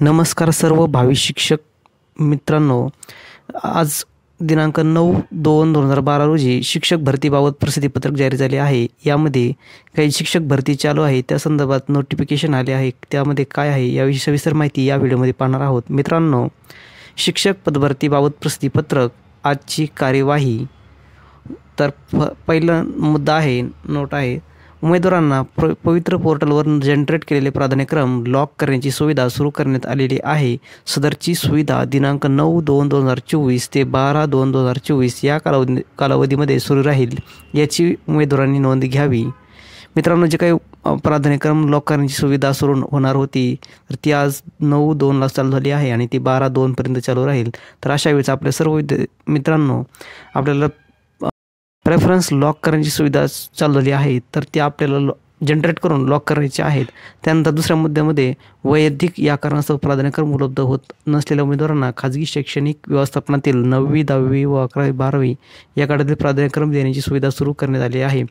नमस्कार सर्व भावी शिक्षक मित्रांनो, आज दिनांक 9/2/2012 रोजी शिक्षक भरतीबाबत प्रसिद्धीपत्रक जारी झाले आहे। यामध्ये काही शिक्षक भरती चालू आहे त्या संदर्भात नोटिफिकेशन आले आहे। त्यामध्ये काय आहे याविषयी सविस्तर माहिती या व्हिडिओमध्ये पाहणार आहोत। मित्रांनो, शिक्षक पदभरतीबाबत प्रसिद्धीपत्रक आजची कार्यवाही। तर पहिला मुद्दा आहे, नोट आहे, उमेदवारांना पवित्र पोर्टलवर जनरेट केलेले प्राधान्यक्रम लॉक करण्याची सुविधा सुरू करण्यात आलेली आहे। सदरची सुविधा दिनांक 9/2/2024 ते 12/2/2024 या कालावधीमध्ये सुरू राहील, याची उमेदवारांनी नोंद घ्यावी। मित्रांनो, जे काही प्राधान्यक्रम लॉक करण्याची सुविधा सुरू होणार होती तर ती आज 9/2ला चालू झाली आहे आणि ती 12/2पर्यंत चालू राहील। तर अशा वेळेस आपल्या सर्व मित्रांनो, आपल्याला प्रेफरन्स लॉक करण्याची सुविधा चालू झाली आहे, तर ती आपल्याला जनरेट करून लॉक करायची आहेत। त्यानंतर दुसऱ्या मुद्द्यामध्ये वैयक्तिक या कारणास्तव प्राधान्यक्रम उपलब्ध होत नसलेल्या उमेदवारांना खाजगी शैक्षणिक व्यवस्थापनातील 9वी 10वी व 11वी 12वी या गटातील प्राधान्यक्रम देण्याची सुविधा सुरू करण्यात आली आहे।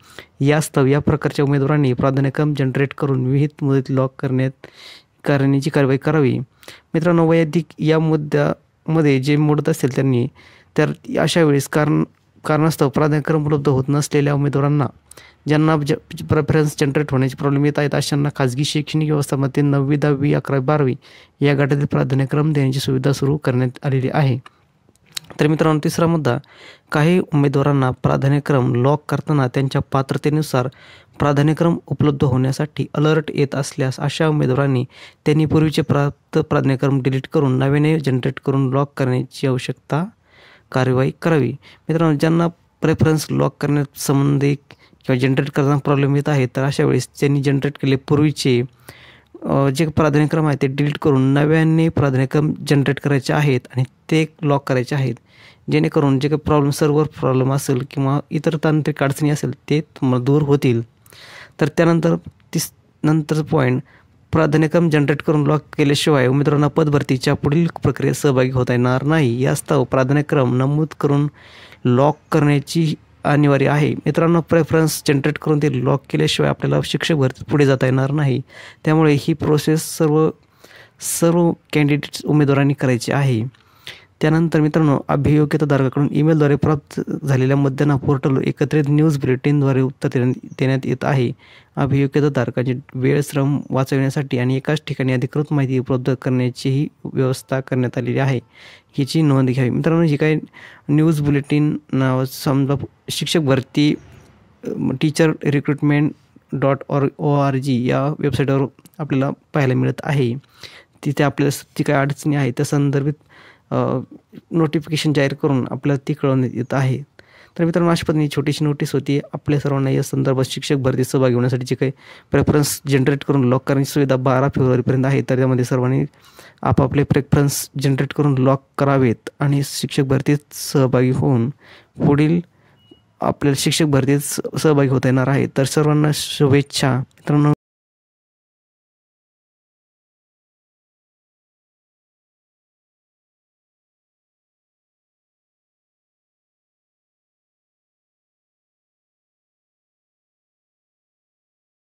यास्तव या प्रकारच्या उमेदवारांनी प्राधान्यक्रम जनरेट करून विहित मुदत लॉक करण्याची कारवाई करावी। मित्रांनो, वैयक्तिक या मुद्द्यामध्ये जे मोडत असतील त्यांनी तर अशा वेळेस कारणास्तव प्राधान्यक्रम उपलब्ध होत नसलेल्या उमेदवारांना, ज्यांना प्रेफरन्स जनरेट होण्याचे प्रॉब्लेम येत आहेत, अशांना खाजगी शैक्षणिक व्यवस्थापनातील 9वी 10वी 11वी 12वी या गटातील प्राधान्यक्रम देण्याची सुविधा सुरू करण्यात आलेली आहे। तर मित्रांनो, तिसरा मुद्दा, काही उमेदवारांना प्राधान्यक्रम लॉक करताना त्यांच्या पात्रतेनुसार प्राधान्यक्रम उपलब्ध होण्यासाठी अलर्ट येत असल्यास अशा उमेदवारांनी त्यांनी पूर्वीचे प्राप्त प्राधान्यक्रम डिलीट करून नव्याने जनरेट करून लॉक करण्याची कारवाई करावी। मित्रांनो, ज्यांना प्रेफरन्स लॉक करण्यात संबंधी किंवा जनरेट करताना प्रॉब्लेम येत आहे, तर अशा वेळेस त्यांनी जनरेट केले पूर्वीचे जे प्राधान्यक्रम आहेत ते डिलीट करून नव्याने प्राधान्यक्रम जनरेट करायचे आहेत आणि ते लॉक करायचे आहेत, जेणेकरून जे काही सर्व्हर प्रॉब्लेम असेल किंवा इतर तांत्रिक अडचणी असेल ते तुम्हाला दूर होतील। तर त्यानंतर नंतर पॉईंट, प्राधान्यक्रम जनरेट करून लॉक केल्याशिवाय उमेदवारांना पदभरतीच्या पुढील प्रक्रियेत सहभागी होता येणार नाही। यास्तव प्राधान्यक्रम नमूद करून लॉक करण्याची अनिवार्य आहे। मित्रांनो, प्रेफरन्स जनरेट करून ते लॉक केल्याशिवाय आपल्याला शिक्षक भरतीत पुढे जाता येणार नाही। त्यामुळे ही प्रोसेस सर्व कॅन्डिडेट्स उमेदवारांनी करायची आहे। त्यानंतर मित्रांनो, अभियोग्यताधारकाकडून ईमेलद्वारे प्राप्त झालेल्या मुद्द्यांना पोर्टल एकत्रित न्यूज बुलेटिनद्वारे उत्तर देण्यात येत आहे। अभियोग्यताधारकांची वेळ श्रम वाचविण्यासाठी आणि एकाच ठिकाणी अधिकृत माहिती उपलब्ध करण्याचीही व्यवस्था करण्यात आलेली आहे, हिची नोंद घ्यावी। मित्रांनो, जी काही न्यूज बुलेटिन समजा शिक्षक भरती teacherrecruitment.org या वेबसाईटवर आपल्याला पाहायला मिळत आहे। तिथे आपल्याला जी काही अडचणी आहेत त्या संदर्भित नोटिफिकेशन जाहीर करून आपल्याला ती कळवण्यात येत आहे। तर मित्रांनो, अशा पद्धतीने छोटीशी नोटीस होती आपल्या सर्वांना या संदर्भात शिक्षक भरतीत सहभागी होण्यासाठी जे काही प्रेफरन्स जनरेट करून लॉक करण्याची सुविधा 12 फेब्रुवारीपर्यंत आहे। तर त्यामध्ये सर्वांनी आपापले प्रेफरन्स जनरेट करून लॉक करावेत आणि शिक्षक भरतीत सहभागी होऊन पुढील आपल्याला शिक्षक भरतीत सहभागी होता येणार आहे। तर सर्वांना शुभेच्छा मित्रांनो।